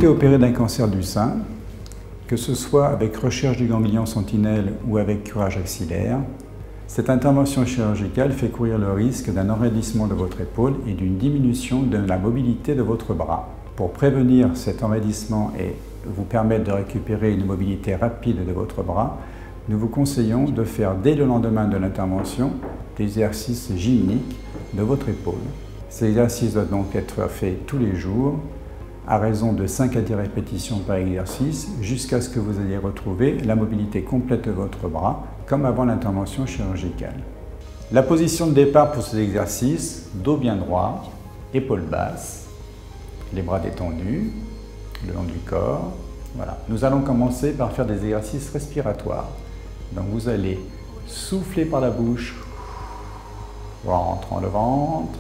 été opéré d'un cancer du sein, que ce soit avec recherche du ganglion sentinelle ou avec curage axillaire, cette intervention chirurgicale fait courir le risque d'un enraidissement de votre épaule et d'une diminution de la mobilité de votre bras. Pour prévenir cet enraidissement et vous permettre de récupérer une mobilité rapide de votre bras, nous vous conseillons de faire dès le lendemain de l'intervention des exercices gymniques de votre épaule. Ces exercices doivent donc être faits tous les jours, à raison de 5 à 10 répétitions par exercice, jusqu'à ce que vous ayez retrouvé la mobilité complète de votre bras, comme avant l'intervention chirurgicale. La position de départ pour ces exercices, dos bien droit, épaules basses, les bras détendus, le long du corps. Voilà. Nous allons commencer par faire des exercices respiratoires. Donc vous allez souffler par la bouche, en rentrant le ventre,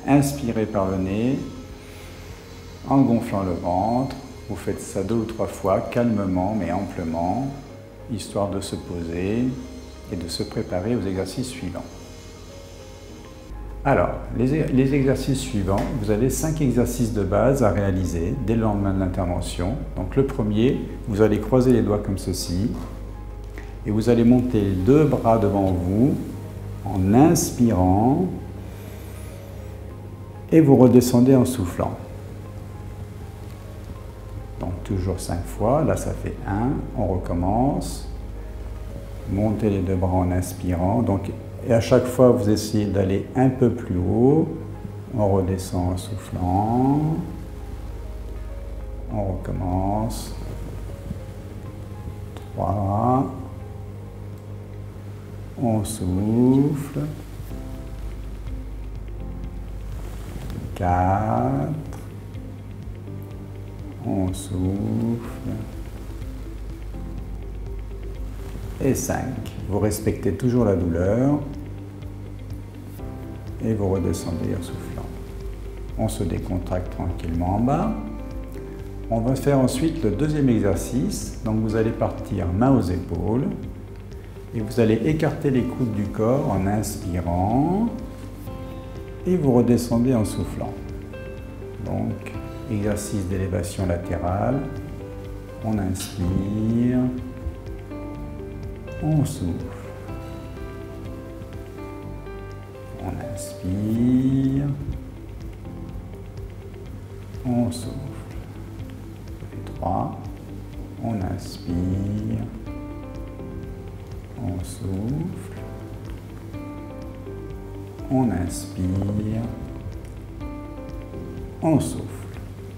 inspirer par le nez, en gonflant le ventre. Vous faites ça 2 ou 3 fois, calmement mais amplement, histoire de se poser et de se préparer aux exercices suivants. Alors, les exercices suivants, vous avez 5 exercices de base à réaliser dès le lendemain de l'intervention. Donc le premier, vous allez croiser les doigts comme ceci et vous allez monter les 2 bras devant vous en inspirant et vous redescendez en soufflant. Donc toujours 5 fois, là ça fait 1, on recommence. Montez les 2 bras en inspirant, donc, et à chaque fois vous essayez d'aller un peu plus haut, on redescend en soufflant, on recommence. 3, on souffle. 4, on souffle. Et 5. Vous respectez toujours la douleur. Et vous redescendez en soufflant. On se décontracte tranquillement en bas. On va faire ensuite le deuxième exercice. Donc vous allez partir main aux épaules. Et vous allez écarter les coudes du corps en inspirant. Et vous redescendez en soufflant. Donc, exercice d'élévation latérale. On inspire. On souffle. On inspire. On souffle. Et 3. On inspire. On souffle. On inspire. On souffle.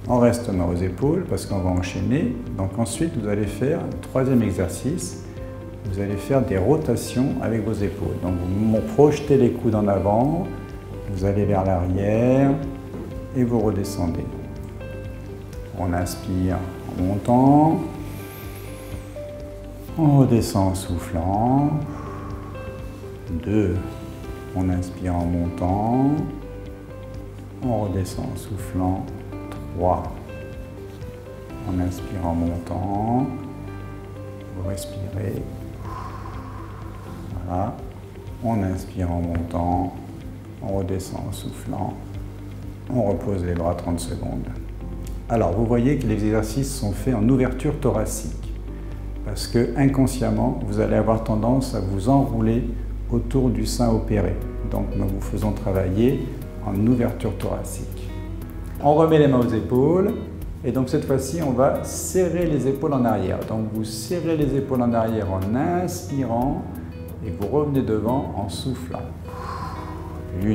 On reste main aux épaules parce qu'on va enchaîner. Donc ensuite, vous allez faire un 3e exercice. Vous allez faire des rotations avec vos épaules. Donc vous projetez les coudes en avant, vous allez vers l'arrière et vous redescendez. On inspire en montant, on redescend en soufflant. 2, on inspire en montant, on redescend en soufflant. 3, on inspire en montant, vous respirez. Voilà. On inspire en montant, on redescend en soufflant, on repose les bras 30 secondes. Alors vous voyez que les exercices sont faits en ouverture thoracique parce que inconsciemment vous allez avoir tendance à vous enrouler autour du sein opéré. Donc nous vous faisons travailler en ouverture thoracique. On remet les mains aux épaules et donc cette fois-ci on va serrer les épaules en arrière. Donc vous serrez les épaules en arrière en inspirant et vous revenez devant en soufflant. 1.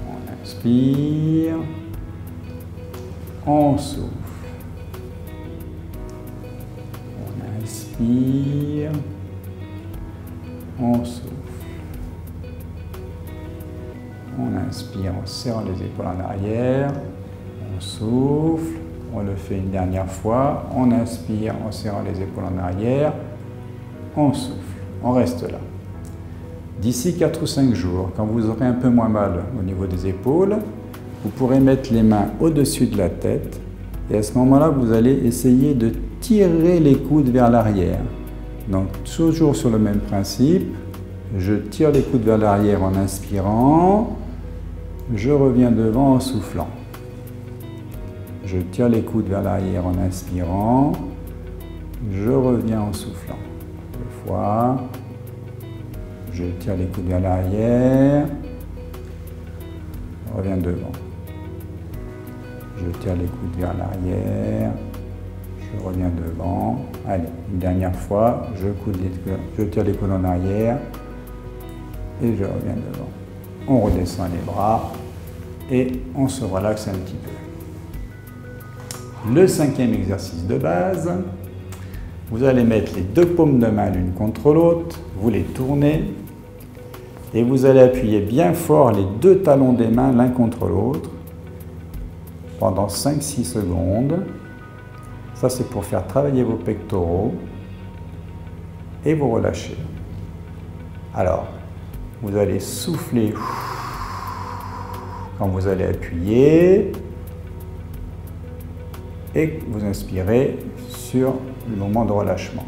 On inspire. On souffle. On inspire. On souffle. On inspire en serrant les épaules en arrière. On souffle. On le fait une dernière fois. On inspire en serrant les épaules en arrière. On souffle. On reste là. D'ici 4 ou 5 jours, quand vous aurez un peu moins mal au niveau des épaules, vous pourrez mettre les mains au-dessus de la tête et à ce moment-là, vous allez essayer de tirer les coudes vers l'arrière. Donc, toujours sur le même principe, je tire les coudes vers l'arrière en inspirant, je reviens devant en soufflant. je tire les coudes vers l'arrière en inspirant, je reviens en soufflant. 2 fois, je tire les coudes vers l'arrière, je reviens devant. Je tire les coudes vers l'arrière, je reviens devant. Allez, une dernière fois, je tire les coudes en arrière et je reviens devant. On redescend les bras et on se relaxe un petit peu. Le 5e exercice de base, vous allez mettre les 2 paumes de main l'une contre l'autre, vous les tournez et vous allez appuyer bien fort les 2 talons des mains l'un contre l'autre pendant 5-6 secondes. Ça, c'est pour faire travailler vos pectoraux et vous relâchez. Alors, vous allez souffler quand vous allez appuyer et vous inspirez sur le moment de relâchement.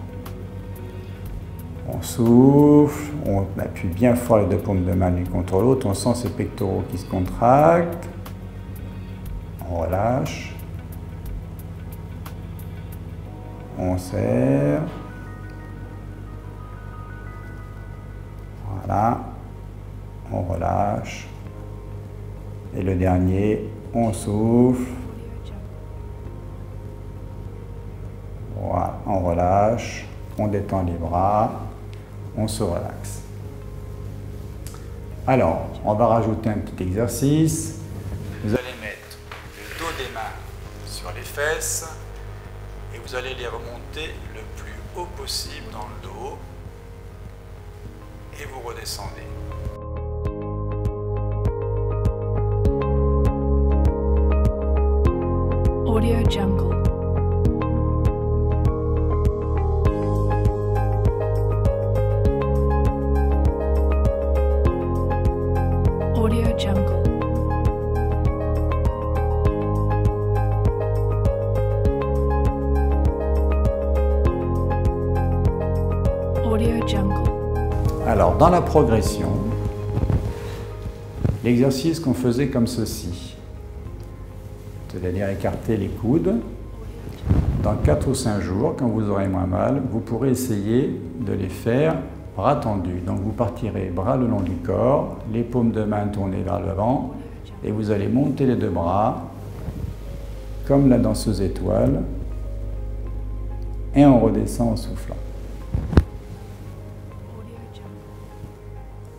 On souffle, on appuie bien fort les 2 paumes de main l'une contre l'autre, on sent ces pectoraux qui se contractent, on relâche, on serre, voilà, on relâche, et le dernier, on souffle, voilà, on relâche, on détend les bras, on se relaxe. Alors, on va rajouter un petit exercice. Vous allez mettre le dos des mains sur les fesses et vous allez les remonter le plus haut possible dans le dos et vous redescendez. Audio Jungle. Audio Jungle. Audio Jungle. Alors, dans la progression, l'exercice qu'on faisait comme ceci, c'est-à-dire écarter les coudes, dans 4 ou 5 jours, quand vous aurez moins mal, vous pourrez essayer de les faire bras tendus. Donc vous partirez bras le long du corps, les paumes de main tournées vers l'avant, et vous allez monter les 2 bras, comme la danseuse étoile, et on redescend en soufflant.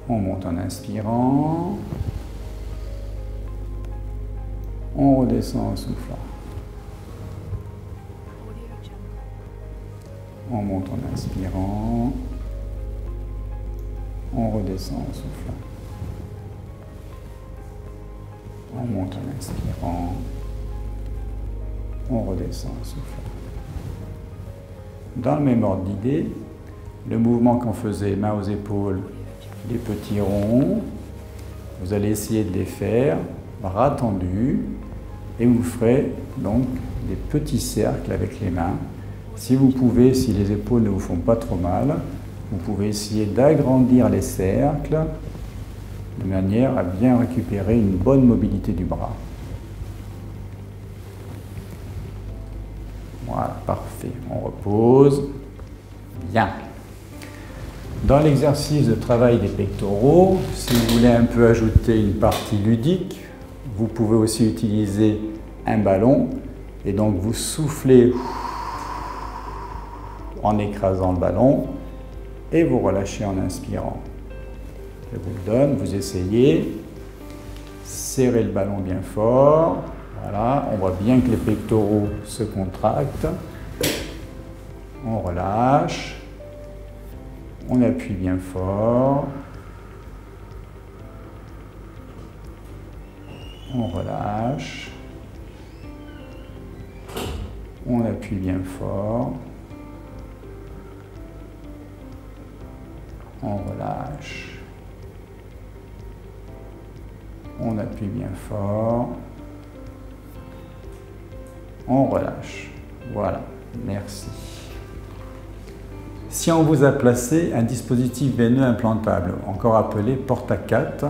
On monte en inspirant, on redescend en soufflant. On monte en inspirant, on redescend en soufflant. On monte en inspirant, on redescend en soufflant. Dans le même ordre d'idée, le mouvement qu'on faisait main aux épaules, les petits ronds, vous allez essayer de les faire bras tendus et vous ferez donc des petits cercles avec les mains. Si vous pouvez, si les épaules ne vous font pas trop mal, vous pouvez essayer d'agrandir les cercles de manière à bien récupérer une bonne mobilité du bras. Voilà, parfait. On repose. Bien. Dans l'exercice de travail des pectoraux, si vous voulez un peu ajouter une partie ludique, vous pouvez aussi utiliser un ballon et donc vous soufflez en écrasant le ballon et vous relâchez en inspirant. Je vous le donne, vous essayez, serrez le ballon bien fort, voilà, on voit bien que les pectoraux se contractent, on relâche. On appuie bien fort. On relâche. On appuie bien fort. On relâche. On appuie bien fort. On relâche. Voilà. Merci. Si on vous a placé un dispositif veineux implantable, encore appelé Porta 4,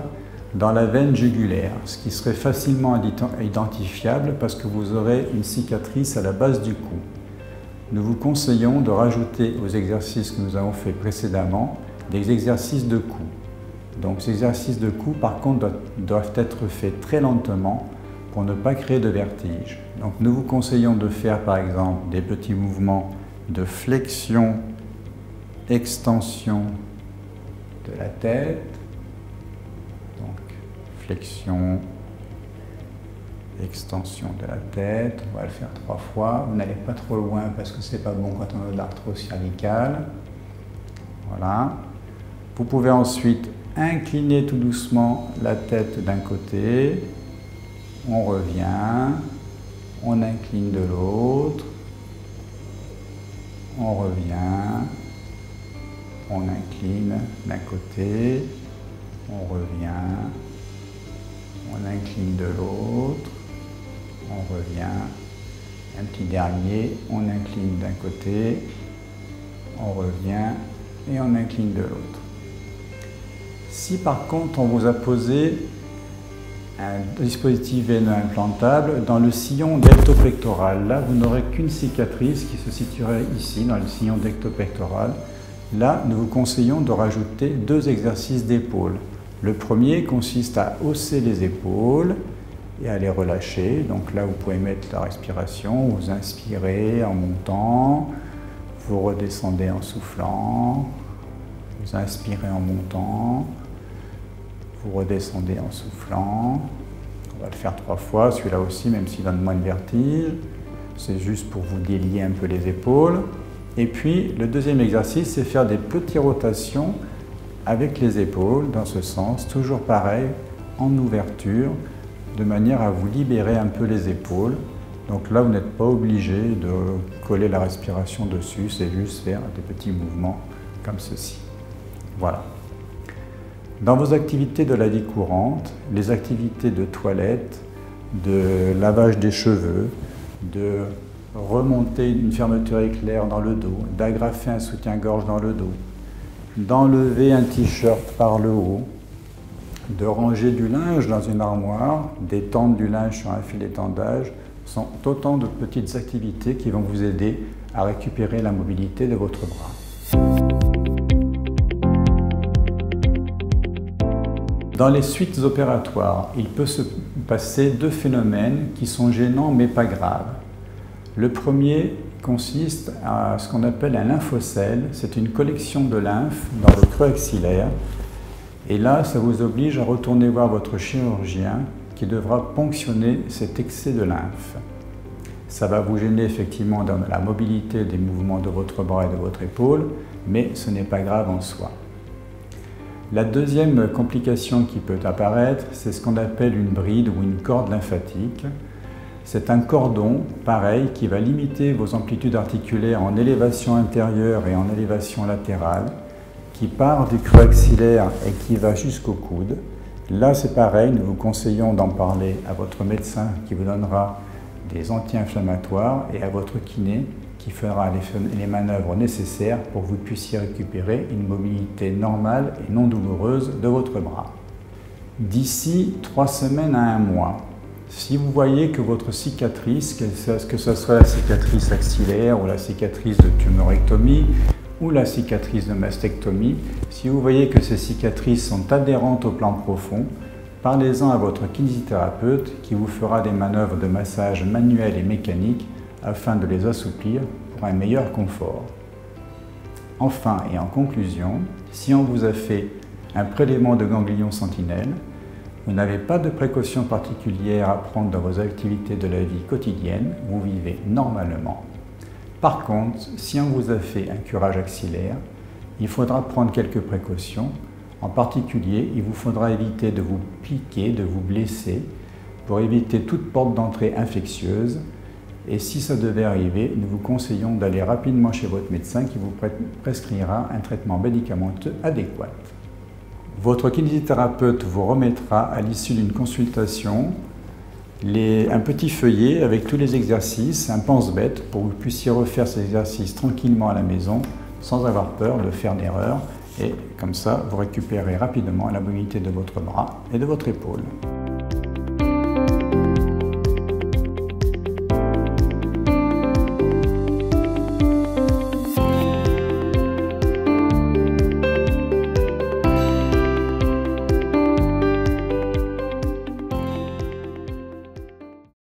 dans la veine jugulaire, ce qui serait facilement identifiable parce que vous aurez une cicatrice à la base du cou. Nous vous conseillons de rajouter aux exercices que nous avons fait précédemment des exercices de cou. Donc ces exercices de cou par contre doivent être faits très lentement pour ne pas créer de vertige. Donc nous vous conseillons de faire par exemple des petits mouvements de flexion, extension de la tête. Donc flexion, extension de la tête, on va le faire 3 fois. Vous n'allez pas trop loin parce que c'est pas bon quand on a de l'arthrose cervicale. Voilà. Vous pouvez ensuite incliner tout doucement la tête d'un côté. On revient, on incline de l'autre, on revient, on incline d'un côté, on revient, on incline de l'autre, on revient, un petit dernier, on incline d'un côté, on revient et on incline de l'autre. Si par contre on vous a posé un dispositif veineux implantable dans le sillon dectopectoral, là vous n'aurez qu'une cicatrice qui se situerait ici dans le sillon dectopectoral. Là nous vous conseillons de rajouter 2 exercices d'épaule. Le premier consiste à hausser les épaules et à les relâcher. Donc là vous pouvez mettre la respiration, vous inspirez en montant, vous redescendez en soufflant, vous inspirez en montant, vous redescendez en soufflant. On va le faire 3 fois, celui-là aussi, même s'il donne moins de vertige. C'est juste pour vous délier un peu les épaules. Et puis, le deuxième exercice, c'est faire des petites rotations avec les épaules, dans ce sens, toujours pareil, en ouverture, de manière à vous libérer un peu les épaules. Donc là, vous n'êtes pas obligé de coller la respiration dessus, c'est juste faire des petits mouvements comme ceci. Voilà. Dans vos activités de la vie courante, les activités de toilette, de lavage des cheveux, de remonter une fermeture éclair dans le dos, d'agrafer un soutien-gorge dans le dos, d'enlever un t-shirt par le haut, de ranger du linge dans une armoire, d'étendre du linge sur un fil d'étendage, sont autant de petites activités qui vont vous aider à récupérer la mobilité de votre bras. Dans les suites opératoires, il peut se passer 2 phénomènes qui sont gênants mais pas graves. Le premier consiste à ce qu'on appelle un lymphocèle. C'est une collection de lymphe dans le creux axillaire. Et là, ça vous oblige à retourner voir votre chirurgien qui devra ponctionner cet excès de lymphe. Ça va vous gêner effectivement dans la mobilité des mouvements de votre bras et de votre épaule, mais ce n'est pas grave en soi. La deuxième complication qui peut apparaître, c'est ce qu'on appelle une bride ou une corde lymphatique. C'est un cordon, pareil, qui va limiter vos amplitudes articulaires en élévation intérieure et en élévation latérale, qui part du creux axillaire et qui va jusqu'au coude. Là, c'est pareil, nous vous conseillons d'en parler à votre médecin qui vous donnera des anti-inflammatoires et à votre kiné qui fera les manœuvres nécessaires pour que vous puissiez récupérer une mobilité normale et non douloureuse de votre bras. D'ici 3 semaines à 1 mois, si vous voyez que votre cicatrice, que ce soit la cicatrice axillaire ou la cicatrice de tumorectomie ou la cicatrice de mastectomie, si vous voyez que ces cicatrices sont adhérentes au plan profond, parlez-en à votre kinésithérapeute qui vous fera des manœuvres de massage manuel et mécanique afin de les assouplir pour un meilleur confort. Enfin et en conclusion, si on vous a fait un prélèvement de ganglion sentinelle, vous n'avez pas de précautions particulières à prendre dans vos activités de la vie quotidienne, vous vivez normalement. Par contre, si on vous a fait un curage axillaire, il faudra prendre quelques précautions. En particulier, il vous faudra éviter de vous piquer, de vous blesser, pour éviter toute porte d'entrée infectieuse. Et si ça devait arriver, nous vous conseillons d'aller rapidement chez votre médecin qui vous prescrira un traitement médicamenteux adéquat. Votre kinésithérapeute vous remettra à l'issue d'une consultation un petit feuillet avec tous les exercices, un pense-bête pour que vous puissiez refaire ces exercices tranquillement à la maison sans avoir peur de faire d'erreur Et comme ça, vous récupérez rapidement la mobilité de votre bras et de votre épaule.